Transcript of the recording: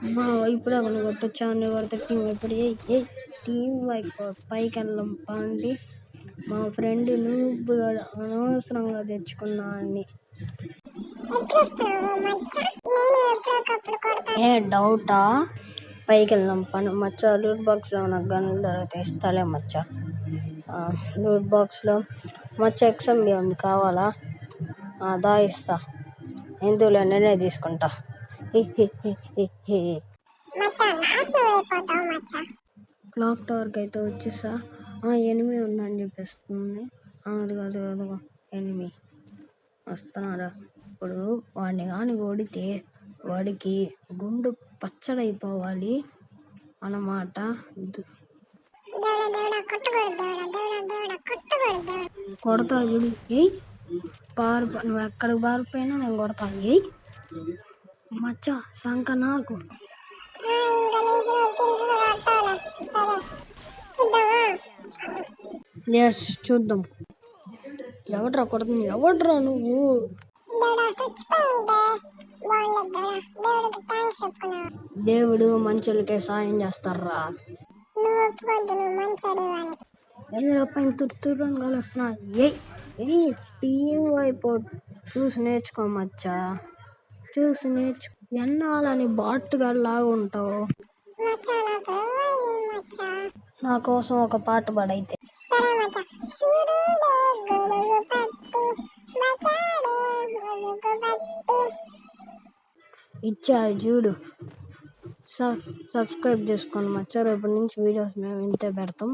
మా ఇప్పుడే కొన్ని కొట్టొచ్చా అన్ని కొడితే టీం ఇప్పుడు టీం వైపు పైకి వెళ్ళం పండి మా ఫ్రెండ్ నువ్వు అనవసరంగా తెచ్చుకున్నా అన్ని డౌటా పైకి వెళ్దాం పని మచ్చ లూట్ బాక్స్లో నాకు గన్నుల తర్వాత ఇస్తాలే మచ్చ లూట్ బాక్స్లో మచ్చ ఎక్స్ఎంబి ఉంది కావాలా దా ఇస్తా ఎందులో నేనే తీసుకుంటా క్లాక్ టవర్కి అయితే వచ్చేసా ఎనిమి ఉందని చెప్పేస్తుంది అదిగో ఎనిమి వస్తున్నారా ఇప్పుడు వాడిని కానీ కొడితే వాడికి గుండు పచ్చడైపోవాలి అన్నమాట. కొడతా చూడు నువ్వు ఎక్కడికి పారిపోయినా నేను కొడతా మచ్చ సంక నాకు ఎస్ చూద్దాం ఎవడ్రా కొడుతుంది ఎవడ్రా నువ్వు దేవుడు మంచులకే సాయం చేస్తారా ఎందుకు పైన తుర్తురు అని కలుస్తున్నా టీం వైపు చూసి నేర్చుకోమచ్చా ఎన్నాలని బాటుగా లాగా ఉంటావు నా కోసం ఒక పాట పాడైతే ఇచ్చా చూడు సబ్స్క్రైబ్ చేసుకోండి మచ్చా రేపటి నుంచి వీడియోస్ మేము ఇంతే పెడతాం.